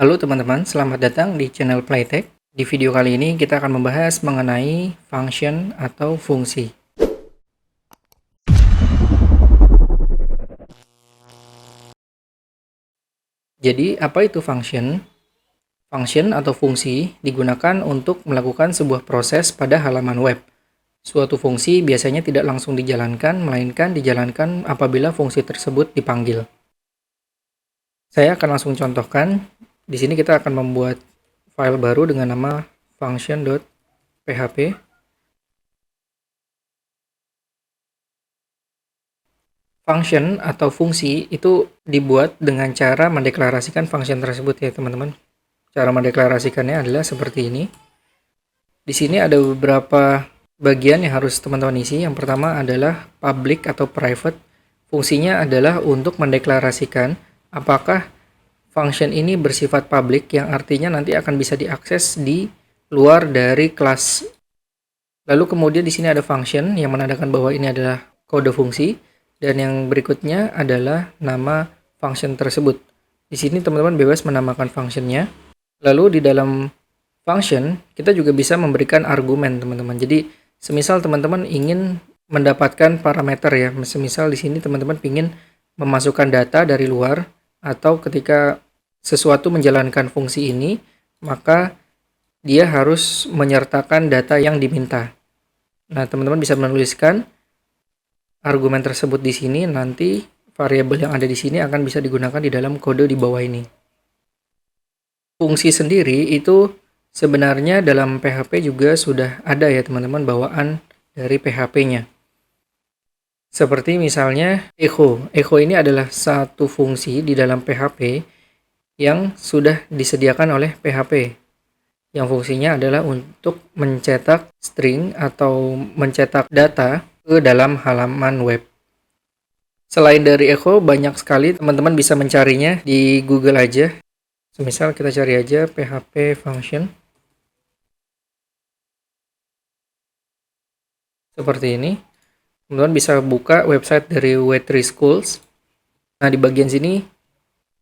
Halo teman-teman, selamat datang di channel Playtech. Di video kali ini kita akan membahas mengenai function atau fungsi. Jadi, apa itu function? Function atau fungsi digunakan untuk melakukan sebuah proses pada halaman web. Suatu fungsi biasanya tidak langsung dijalankan, melainkan dijalankan apabila fungsi tersebut dipanggil. Saya akan langsung contohkan. Di sini kita akan membuat file baru dengan nama function.php. Function atau fungsi itu dibuat dengan cara mendeklarasikan function tersebut ya teman-teman. Cara mendeklarasikannya adalah seperti ini. Di sini ada beberapa bagian yang harus teman-teman isi. Yang pertama adalah public atau private. Fungsinya adalah untuk mendeklarasikan apakah function ini bersifat public, yang artinya nanti akan bisa diakses di luar dari kelas. Lalu kemudian di sini ada function yang menandakan bahwa ini adalah kode fungsi. Dan yang berikutnya adalah nama function tersebut. Di sini teman-teman bebas menamakan functionnya. Lalu di dalam function, kita juga bisa memberikan argumen teman-teman. Jadi, semisal teman-teman ingin mendapatkan parameter ya. Semisal di sini teman-teman ingin memasukkan data dari luar, atau ketika sesuatu menjalankan fungsi ini, maka dia harus menyertakan data yang diminta. Nah, teman-teman bisa menuliskan argumen tersebut di sini, nanti variabel yang ada di sini akan bisa digunakan di dalam kode di bawah ini. Fungsi sendiri itu sebenarnya dalam PHP juga sudah ada ya teman-teman, bawaan dari PHP-nya. Seperti misalnya echo. Echo ini adalah satu fungsi di dalam PHP yang sudah disediakan oleh PHP. Yang fungsinya adalah untuk mencetak string atau mencetak data ke dalam halaman web. Selain dari echo, banyak sekali teman-teman bisa mencarinya di Google aja. Misal kita cari aja PHP function. Seperti ini. Teman-teman bisa buka website dari W3 Schools. Nah, di bagian sini,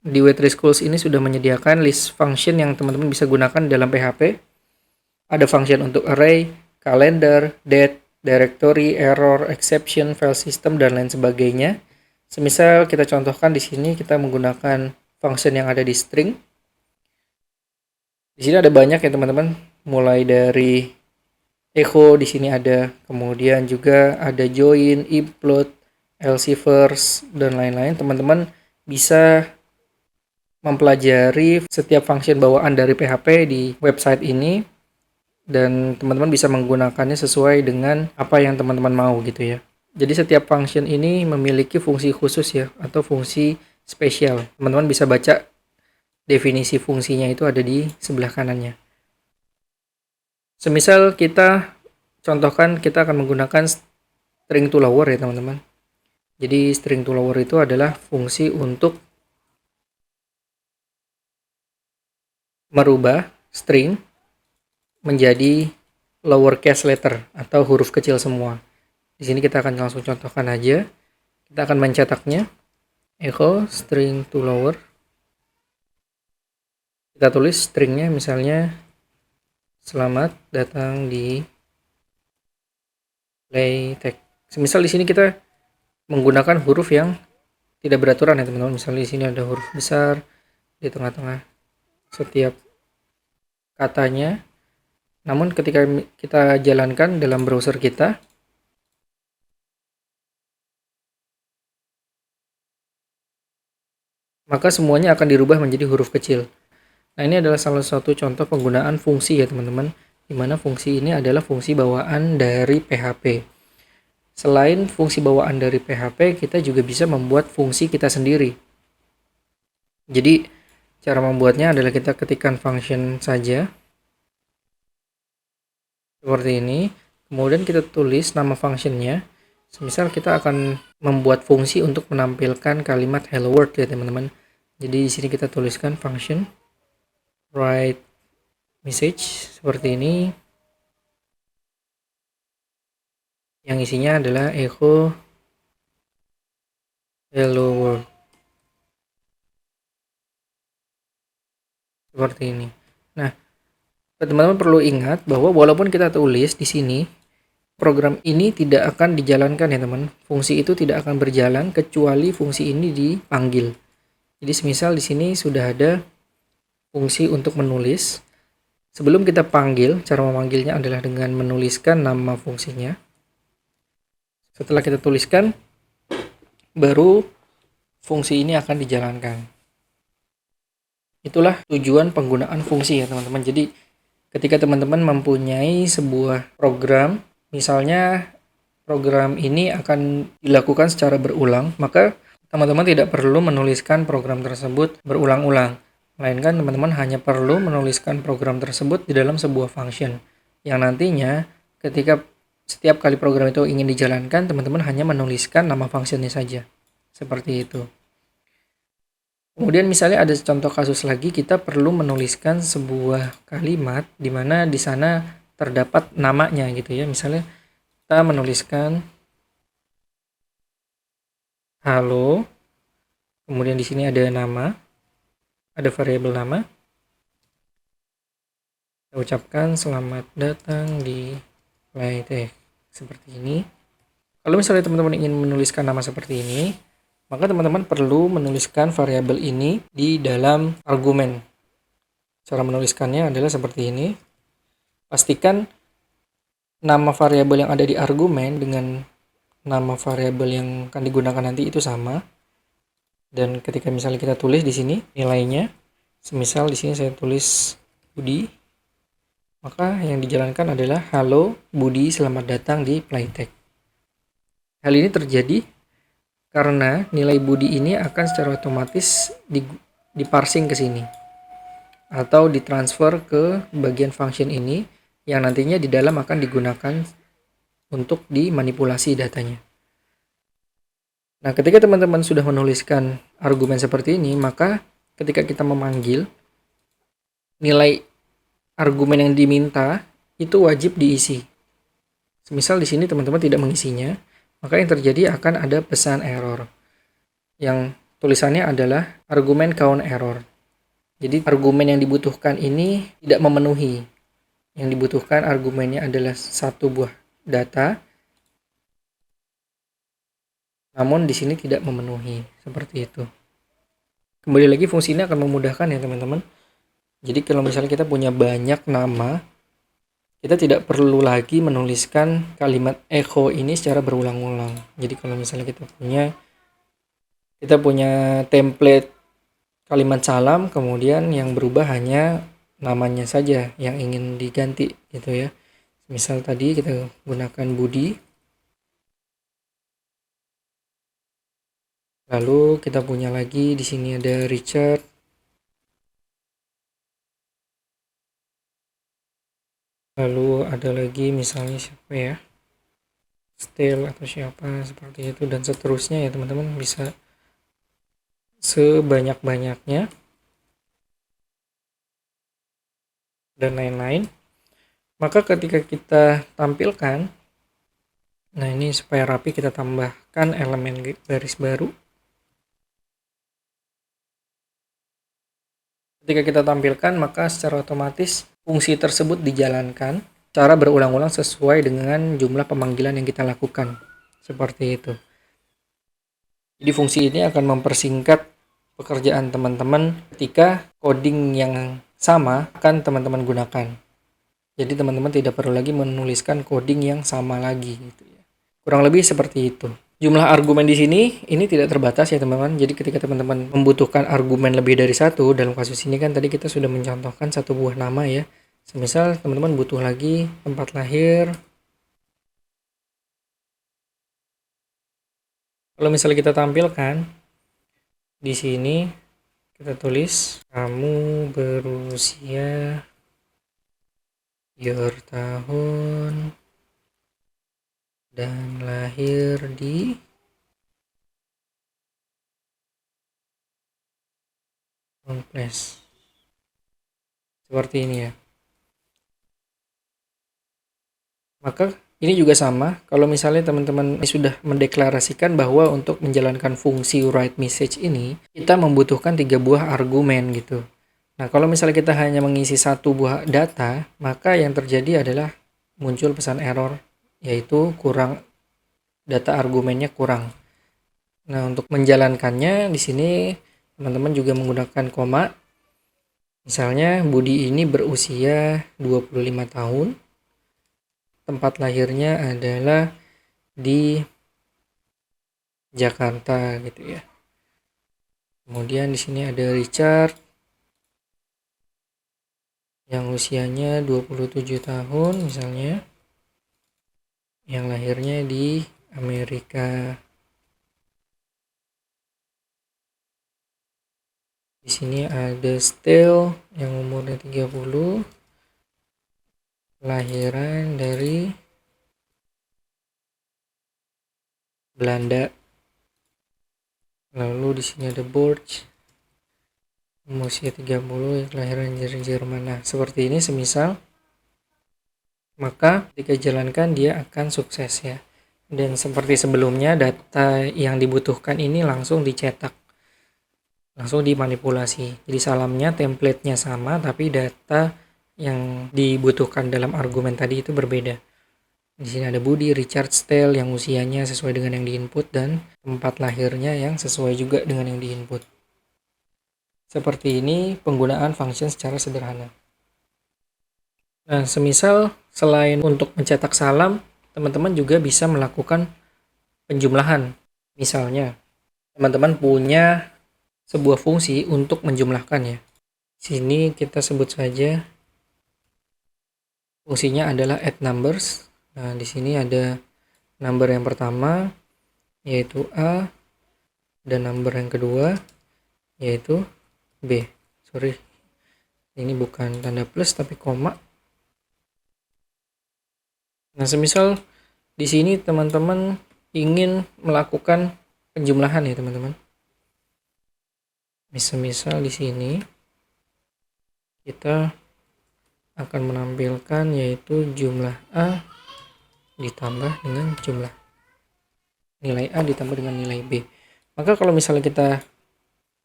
di W3 Schools ini sudah menyediakan list function yang teman-teman bisa gunakan dalam PHP. Ada function untuk array, calendar, date, directory, error, exception, file system, dan lain sebagainya. Semisal kita contohkan di sini kita menggunakan function yang ada di string. Di sini ada banyak ya teman-teman, mulai dari echo di sini ada, kemudian juga ada join, implode, else-verse, dan lain-lain. Teman-teman bisa mempelajari setiap function bawaan dari PHP di website ini, dan teman-teman bisa menggunakannya sesuai dengan apa yang teman-teman mau gitu ya. Jadi setiap function ini memiliki fungsi khusus ya, atau fungsi spesial. Teman-teman bisa baca definisi fungsinya, itu ada di sebelah kanannya. Semisal kita contohkan kita akan menggunakan string to lower ya teman-teman. Jadi string to lower itu adalah fungsi untuk merubah string menjadi lowercase letter atau huruf kecil semua. Di sini kita akan langsung contohkan aja. Kita akan mencetaknya. Echo string to lower. Kita tulis stringnya misalnya selamat datang di Playtech. Semisal di sini kita menggunakan huruf yang tidak beraturan ya teman-teman. Misalnya di sini ada huruf besar di tengah-tengah setiap katanya. Namun ketika kita jalankan dalam browser kita, maka semuanya akan dirubah menjadi huruf kecil. Nah, ini adalah salah satu contoh penggunaan fungsi ya teman-teman, di mana fungsi ini adalah fungsi bawaan dari PHP. Selain fungsi bawaan dari PHP, kita juga bisa membuat fungsi kita sendiri. Jadi, cara membuatnya adalah kita ketikkan function saja, seperti ini. Kemudian kita tulis nama functionnya. Misal kita akan membuat fungsi untuk menampilkan kalimat hello world ya teman-teman. Jadi di sini kita tuliskan function write message seperti ini, yang isinya adalah echo hello world. seperti ini. Nah, teman-teman perlu ingat bahwa walaupun kita tulis di sini, program ini tidak akan dijalankan ya teman. Fungsi itu tidak akan berjalan kecuali fungsi ini dipanggil. Jadi semisal di sini sudah ada fungsi untuk menulis. Sebelum kita panggil, cara memanggilnya adalah dengan menuliskan nama fungsinya. Setelah kita tuliskan, baru fungsi ini akan dijalankan. Itulah tujuan penggunaan fungsi ya teman-teman. Jadi ketika teman-teman mempunyai sebuah program, misalnya program ini akan dilakukan secara berulang, maka teman-teman tidak perlu menuliskan program tersebut berulang-ulang. Melainkan teman-teman hanya perlu menuliskan program tersebut di dalam sebuah function. Yang nantinya ketika setiap kali program itu ingin dijalankan, teman-teman hanya menuliskan nama functionnya saja. Seperti itu. Kemudian misalnya ada contoh kasus lagi, kita perlu menuliskan sebuah kalimat di mana di sana terdapat namanya gitu ya. Misalnya kita menuliskan halo, kemudian di sini ada nama, ada variabel nama. Kita ucapkan selamat datang di Playtech seperti ini. Kalau misalnya teman-teman ingin menuliskan nama seperti ini, maka teman-teman perlu menuliskan variabel ini di dalam argumen. Cara menuliskannya adalah seperti ini. Pastikan nama variabel yang ada di argumen dengan nama variabel yang akan digunakan nanti itu sama. Dan ketika misalnya kita tulis di sini nilainya, semisal di sini saya tulis Budi, maka yang dijalankan adalah halo Budi, selamat datang di Playtech. Hal ini terjadi karena nilai Budi ini akan secara otomatis diparsing ke sini atau ditransfer ke bagian function ini yang nantinya di dalam akan digunakan untuk dimanipulasi datanya. Nah, ketika teman-teman sudah menuliskan argumen seperti ini, maka ketika kita memanggil, nilai argumen yang diminta itu wajib diisi. Semisal di sini teman-teman tidak mengisinya, maka yang terjadi akan ada pesan error. Yang tulisannya adalah argumen count error. Jadi argumen yang dibutuhkan ini tidak memenuhi. Yang dibutuhkan argumennya adalah satu buah data, namun di sini tidak memenuhi, seperti itu. Kembali lagi, fungsi ini akan memudahkan ya teman-teman. Jadi kalau misalnya kita punya banyak nama, kita tidak perlu lagi menuliskan kalimat echo ini secara berulang-ulang. Jadi kalau misalnya kita punya template kalimat salam, kemudian yang berubah hanya namanya saja yang ingin diganti gitu ya. Misal tadi kita gunakan Budi. Lalu kita punya lagi di sini ada Richard. Lalu ada lagi misalnya siapa ya? Steel atau siapa seperti itu dan seterusnya ya teman-teman, bisa sebanyak-banyaknya dan lain-lain. Maka ketika kita tampilkan, nah ini supaya rapi kita tambahkan elemen garis baru. Ketika kita tampilkan, maka secara otomatis fungsi tersebut dijalankan secara berulang-ulang sesuai dengan jumlah pemanggilan yang kita lakukan. Seperti itu. Jadi fungsi ini akan mempersingkat pekerjaan teman-teman ketika coding yang sama akan teman-teman gunakan. Jadi teman-teman tidak perlu lagi menuliskan coding yang sama lagi gitu ya. Kurang lebih seperti itu. Jumlah argumen di sini ini tidak terbatas ya teman-teman. Jadi ketika teman-teman membutuhkan argumen lebih dari satu, dalam kasus ini kan tadi kita sudah mencontohkan satu buah nama ya. Semisal teman-teman butuh lagi tempat lahir. Kalau misalnya kita tampilkan di sini, kita tulis kamu berusia year tahun dan lahir di place. Seperti ini ya. Maka ini juga sama, kalau misalnya teman-teman sudah mendeklarasikan bahwa untuk menjalankan fungsi write message ini, kita membutuhkan 3 buah argumen gitu. Nah, kalau misalnya kita hanya mengisi satu buah data, maka yang terjadi adalah muncul pesan error, yaitu kurang data argumennya kurang. Nah, untuk menjalankannya di sini teman-teman juga menggunakan koma. Misalnya Budi ini berusia 25 tahun. Tempat lahirnya adalah di Jakarta gitu ya. Kemudian di sini ada Richard yang usianya 27 tahun misalnya, yang lahirnya di Amerika. Di sini ada Steel yang umurnya 30, lahiran dari Belanda. Lalu di sini ada Borch, usia 30, yang kelahiran dari Jerman. Nah, seperti ini semisal, maka ketika jalankan dia akan sukses ya. Dan seperti sebelumnya, data yang dibutuhkan ini langsung dicetak, langsung dimanipulasi. Jadi salamnya, template-nya sama, tapi data yang dibutuhkan dalam argumen tadi itu berbeda. Di sini ada Budi, Richard, Stell yang usianya sesuai dengan yang diinput dan tempat lahirnya yang sesuai juga dengan yang diinput. Seperti ini penggunaan function secara sederhana. Nah, semisal selain untuk mencetak salam, teman-teman juga bisa melakukan penjumlahan. Misalnya, teman-teman punya sebuah fungsi untuk menjumlahkan ya. Sini kita sebut saja fungsinya adalah add numbers. Nah, di sini ada number yang pertama yaitu A dan number yang kedua yaitu B. Sorry, ini bukan tanda plus tapi koma. Nah, semisal di sini teman-teman ingin melakukan penjumlahan ya teman-teman. Misal di sini kita akan menampilkan yaitu jumlah A ditambah dengan jumlah nilai A ditambah dengan nilai B. Maka kalau misalnya kita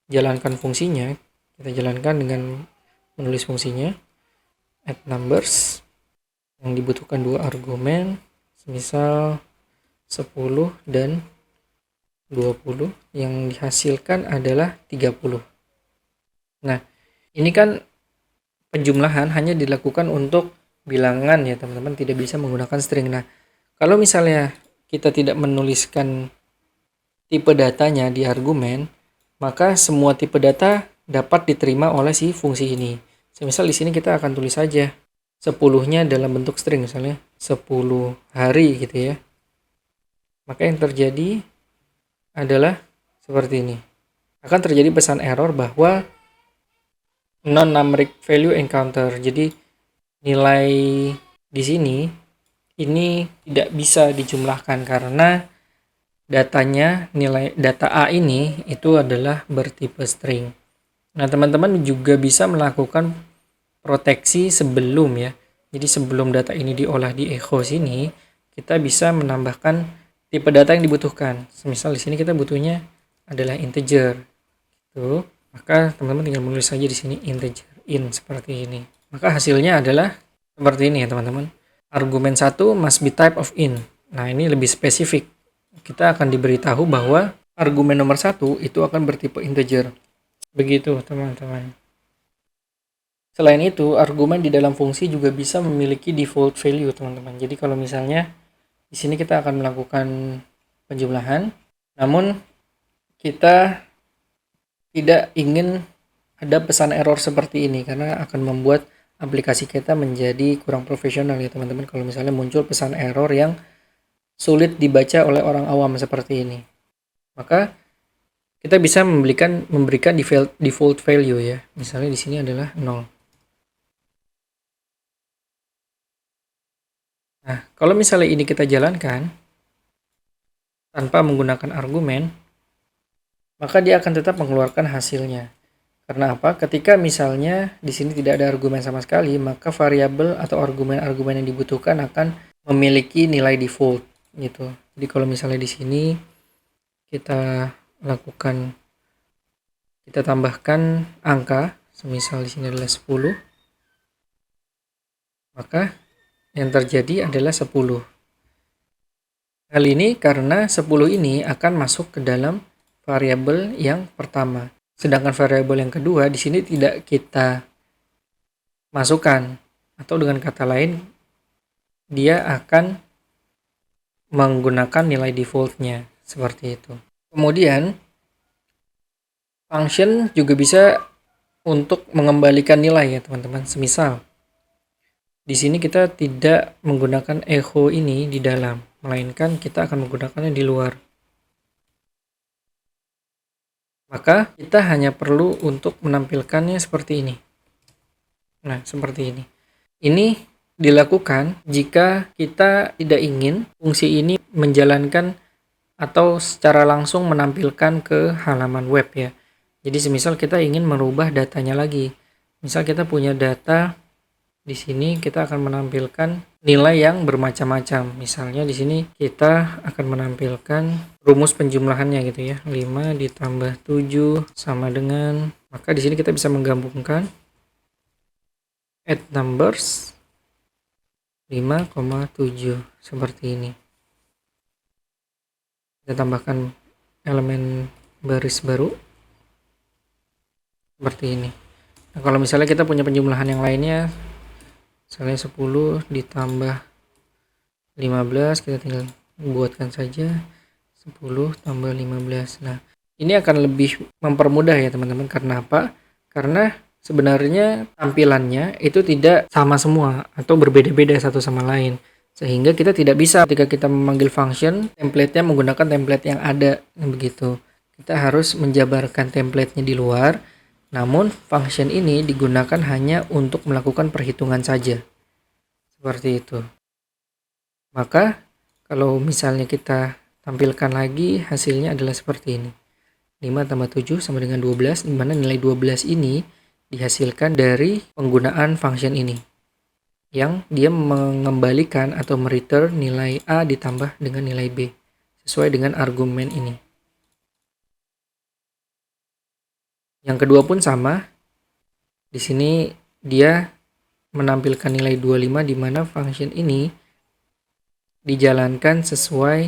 jalankan fungsinya, kita jalankan dengan menulis fungsinya add numbers yang dibutuhkan dua argumen, semisal 10 dan 20, yang dihasilkan adalah 30. Nah, ini kan penjumlahan hanya dilakukan untuk bilangan ya teman-teman, tidak bisa menggunakan string. Nah, kalau misalnya kita tidak menuliskan tipe datanya di argumen, maka semua tipe data dapat diterima oleh si fungsi ini. Semisal di sini kita akan tulis saja 10-nya dalam bentuk string, misalnya 10 hari gitu ya. Maka yang terjadi adalah seperti ini. Akan terjadi pesan error bahwa non-numeric value encounter. Jadi nilai di sini ini tidak bisa dijumlahkan karena datanya, nilai data A ini itu adalah bertipe string. Nah, teman-teman juga bisa melakukan proteksi sebelum ya. Jadi sebelum data ini diolah di echo sini, kita bisa menambahkan tipe data yang dibutuhkan. Semisal di sini kita butuhnya adalah integer. Tuh, maka teman-teman tinggal menulis saja di sini integer in seperti ini. Maka hasilnya adalah seperti ini ya teman-teman. Argumen 1 must be type of in. Nah, ini lebih spesifik. Kita akan diberitahu bahwa argumen nomor 1 itu akan bertipe integer. Begitu teman-teman. Selain itu, argumen di dalam fungsi juga bisa memiliki default value teman-teman. Jadi kalau misalnya di sini kita akan melakukan penjumlahan, namun kita tidak ingin ada pesan error seperti ini karena akan membuat aplikasi kita menjadi kurang profesional ya teman-teman, kalau misalnya muncul pesan error yang sulit dibaca oleh orang awam seperti ini. Maka kita bisa memberikan default value ya. Misalnya di sini adalah 0. Nah, kalau misalnya ini kita jalankan tanpa menggunakan argumen, maka dia akan tetap mengeluarkan hasilnya. Karena apa? Ketika misalnya di sini tidak ada argumen sama sekali, maka variabel atau argumen-argumen yang dibutuhkan akan memiliki nilai default gitu. Jadi kalau misalnya di sini kita tambahkan angka semisal di sini adalah 10, maka yang terjadi adalah 10. Hal ini karena 10 ini akan masuk ke dalam variabel yang pertama. Sedangkan variabel yang kedua di sini tidak kita masukkan, atau dengan kata lain dia akan menggunakan nilai defaultnya seperti itu. Kemudian function juga bisa untuk mengembalikan nilai ya teman-teman. Semisal di sini kita tidak menggunakan echo ini di dalam, melainkan kita akan menggunakannya di luar. Maka kita hanya perlu untuk menampilkannya seperti ini. Nah, seperti ini. Ini dilakukan jika kita tidak ingin fungsi ini menjalankan atau secara langsung menampilkan ke halaman web ya. Jadi semisal kita ingin merubah datanya lagi. Misal kita punya data di sini, kita akan menampilkan nilai yang bermacam-macam. Misalnya di sini kita akan menampilkan rumus penjumlahannya gitu ya. 5 ditambah 7 sama dengan, maka di sini kita bisa menggabungkan add numbers 5,7 seperti ini. Kita tambahkan elemen baris baru seperti ini. Nah, kalau misalnya kita punya penjumlahan yang lainnya, misalnya 10 ditambah 15, kita tinggal buatkan saja 10 tambah 15. Nah, ini akan lebih mempermudah ya teman-teman. Karena apa? Karena sebenarnya tampilannya itu tidak sama semua atau berbeda-beda satu sama lain. Sehingga kita tidak bisa ketika kita memanggil function, template-nya menggunakan template yang ada, begitu. Kita harus menjabarkan template-nya di luar, namun function ini digunakan hanya untuk melakukan perhitungan saja. Seperti itu. Maka kalau misalnya kita tampilkan lagi, hasilnya adalah seperti ini. 5 tambah 7 sama dengan 12, di mana nilai 12 ini dihasilkan dari penggunaan function ini, yang dia mengembalikan atau mereturn nilai A ditambah dengan nilai B sesuai dengan argumen ini. Yang kedua pun sama. Di sini dia menampilkan nilai 25 di mana function ini dijalankan sesuai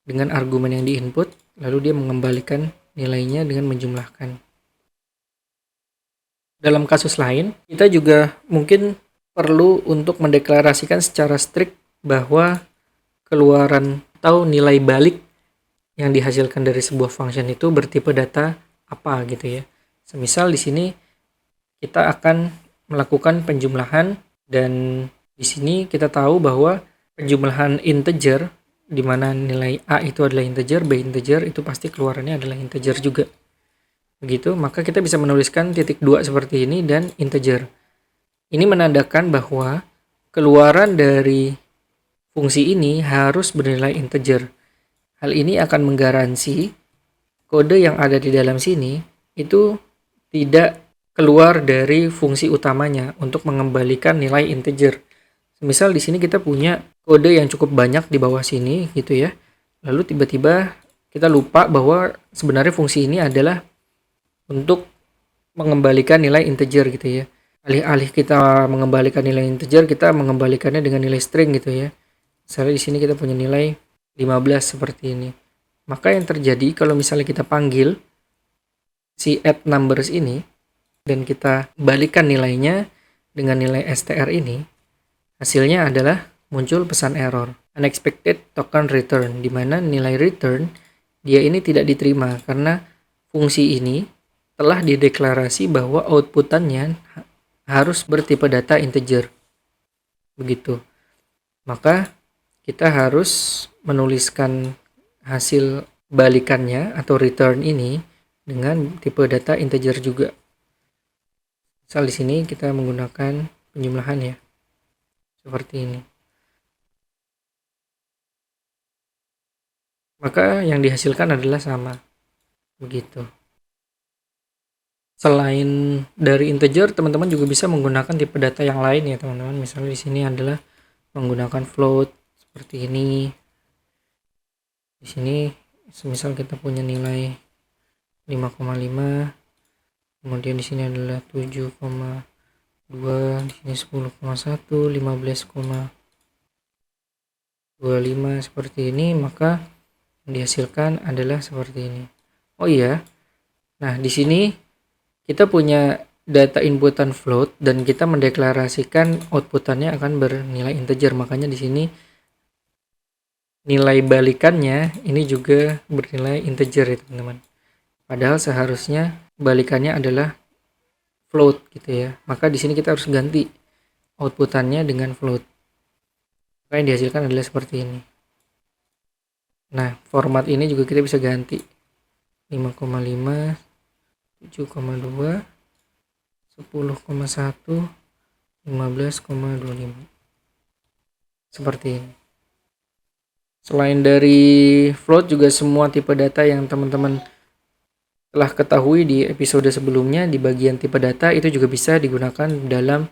dengan argumen yang diinput, lalu dia mengembalikan nilainya dengan menjumlahkan. Dalam kasus lain, kita juga mungkin perlu untuk mendeklarasikan secara strict bahwa keluaran atau nilai balik yang dihasilkan dari sebuah function itu bertipe data apa gitu ya. Semisal di sini kita akan melakukan penjumlahan, dan di sini kita tahu bahwa penjumlahan integer di mana nilai A itu adalah integer, B integer, itu pasti keluarannya adalah integer juga. Begitu, maka kita bisa menuliskan titik 2 seperti ini dan integer. Ini menandakan bahwa keluaran dari fungsi ini harus bernilai integer. Hal ini akan menggaransi kode yang ada di dalam sini itu tidak keluar dari fungsi utamanya untuk mengembalikan nilai integer. Misal di sini kita punya kode yang cukup banyak di bawah sini gitu ya. Lalu tiba-tiba kita lupa bahwa sebenarnya fungsi ini adalah untuk mengembalikan nilai integer gitu ya. Alih-alih kita mengembalikan nilai integer, kita mengembalikannya dengan nilai string gitu ya. Misalnya di sini kita punya nilai 15 seperti ini. Maka yang terjadi kalau misalnya kita panggil si add numbers ini dan kita balikan nilainya dengan nilai str ini, hasilnya adalah muncul pesan error unexpected token return, di mana nilai return dia ini tidak diterima karena fungsi ini telah dideklarasi bahwa outputannya harus bertipe data integer. Begitu. Maka kita harus menuliskan hasil balikannya atau return ini dengan tipe data integer juga. Misal di sini kita menggunakan penjumlahan ya. Seperti ini. Maka yang dihasilkan adalah sama. Begitu. Selain dari integer, teman-teman juga bisa menggunakan tipe data yang lain ya, teman-teman. Misalnya di sini adalah menggunakan float seperti ini. Di sini semisal kita punya nilai 5,5, kemudian di sini adalah 7,2, di sini 10,1, 15,25 seperti ini, maka yang dihasilkan adalah seperti ini. Oh iya, nah di sini kita punya data inputan float dan kita mendeklarasikan outputannya akan bernilai integer, makanya di sini nilai balikannya ini juga bernilai integer ya teman-teman. Padahal seharusnya balikannya adalah float gitu ya. Maka di sini kita harus ganti outputannya dengan float. Maka yang dihasilkan adalah seperti ini. Nah, format ini juga kita bisa ganti. 5,5, 7,2, 10,1, 15,25. Seperti ini. Selain dari float, juga semua tipe data yang teman-teman telah ketahui di episode sebelumnya di bagian tipe data itu juga bisa digunakan dalam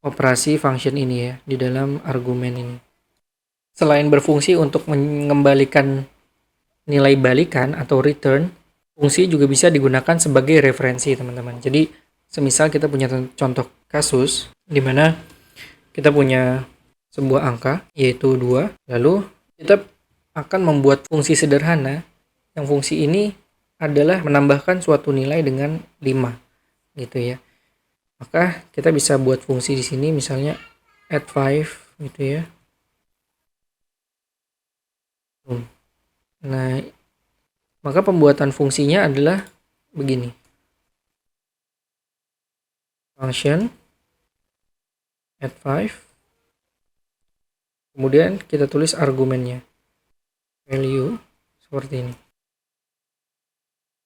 operasi function ini ya, di dalam argumen ini. Selain berfungsi untuk mengembalikan nilai balikan atau return, fungsi juga bisa digunakan sebagai referensi teman-teman. Jadi semisal kita punya contoh kasus di mana kita punya sebuah angka yaitu 2, lalu kita akan membuat fungsi sederhana yang fungsi ini adalah menambahkan suatu nilai dengan 5 gitu ya. Maka kita bisa buat fungsi di sini misalnya add 5 gitu ya. Nah, maka pembuatan fungsinya adalah begini. Function add 5. Kemudian kita tulis argumennya. Value seperti ini.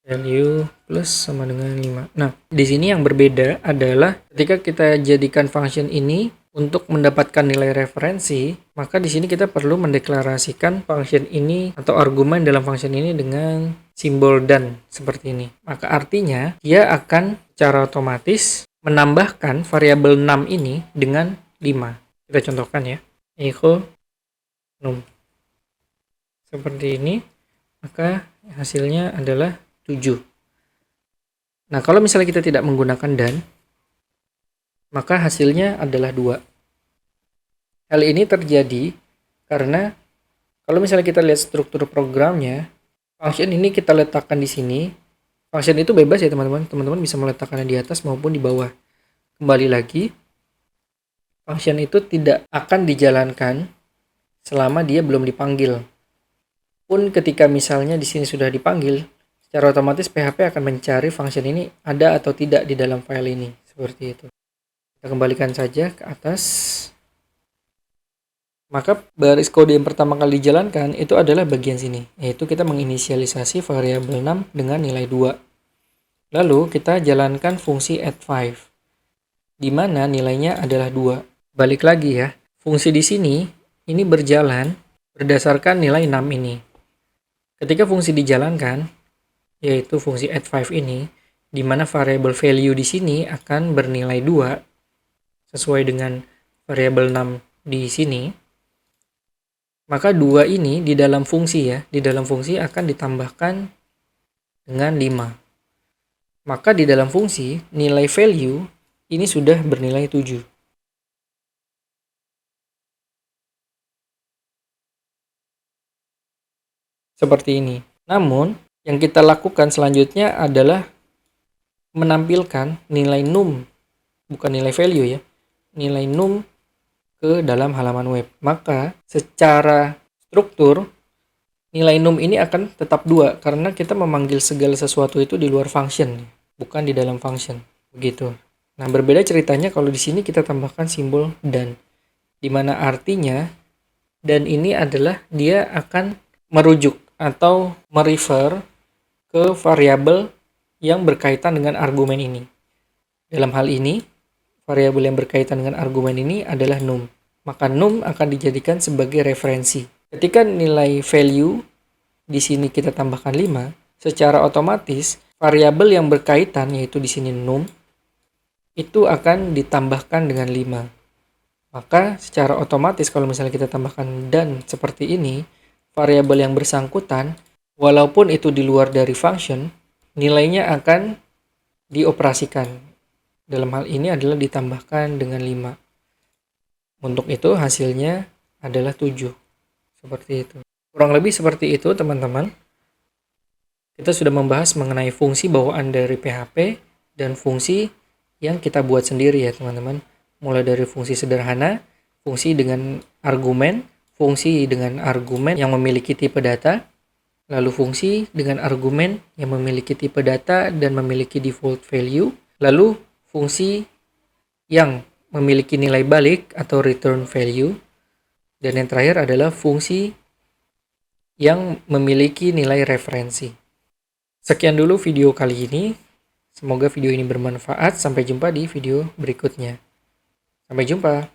Value plus sama dengan 5. Nah, di sini yang berbeda adalah ketika kita jadikan function ini untuk mendapatkan nilai referensi, maka di sini kita perlu mendeklarasikan function ini atau argumen dalam function ini dengan simbol dan seperti ini. Maka artinya dia akan secara otomatis menambahkan variabel num ini dengan 5. Kita contohkan ya. Equal num. Seperti ini. Maka hasilnya adalah 7. Nah, kalau misalnya kita tidak menggunakan dan, maka hasilnya adalah 2. Hal ini terjadi karena kalau misalnya kita lihat struktur programnya, function ini kita letakkan di sini. Function itu bebas ya teman-teman. Teman-teman bisa meletakkannya di atas maupun di bawah. Kembali lagi, function itu tidak akan dijalankan selama dia belum dipanggil. Pun ketika misalnya di sini sudah dipanggil, secara otomatis PHP akan mencari function ini ada atau tidak di dalam file ini. Seperti itu. Kita kembalikan saja ke atas. Maka baris kode yang pertama kali dijalankan itu adalah bagian sini. Yaitu kita menginisialisasi variabel num dengan nilai 2. Lalu kita jalankan fungsi add 5. Di mana nilainya adalah 2. Balik lagi ya. Fungsi di sini ini berjalan berdasarkan nilai num ini. Ketika fungsi dijalankan, yaitu fungsi add 5 ini, di mana variabel value di sini akan bernilai 2 sesuai dengan variabel num di sini, maka 2 ini di dalam fungsi ya, di dalam fungsi akan ditambahkan dengan 5. Maka di dalam fungsi nilai value ini sudah bernilai 7. Seperti ini. Namun yang kita lakukan selanjutnya adalah menampilkan nilai num, bukan nilai value ya, nilai num ke dalam halaman web. Maka secara struktur, nilai num ini akan tetap 2, karena kita memanggil segala sesuatu itu di luar function, bukan di dalam function. Begitu. Nah, berbeda ceritanya kalau di sini kita tambahkan simbol dan, di mana artinya dan ini adalah dia akan merujuk atau merefer ke variabel yang berkaitan dengan argumen ini. Dalam hal ini, variabel yang berkaitan dengan argumen ini adalah num. Maka num akan dijadikan sebagai referensi. Ketika nilai value di sini kita tambahkan 5, secara otomatis variabel yang berkaitan yaitu di sini num itu akan ditambahkan dengan 5. Maka secara otomatis kalau misalnya kita tambahkan dan seperti ini, variabel yang bersangkutan walaupun itu di luar dari function, nilainya akan dioperasikan. Dalam hal ini adalah ditambahkan dengan 5. Untuk itu hasilnya adalah 7. Seperti itu. Kurang lebih seperti itu teman-teman. Kita sudah membahas mengenai fungsi bawaan dari PHP dan fungsi yang kita buat sendiri ya teman-teman. Mulai dari fungsi sederhana, fungsi dengan argumen yang memiliki tipe data, lalu fungsi dengan argumen yang memiliki tipe data dan memiliki default value, lalu fungsi yang memiliki nilai balik atau return value, dan yang terakhir adalah fungsi yang memiliki nilai referensi. Sekian dulu video kali ini. Semoga video ini bermanfaat. Sampai jumpa di video berikutnya. Sampai jumpa.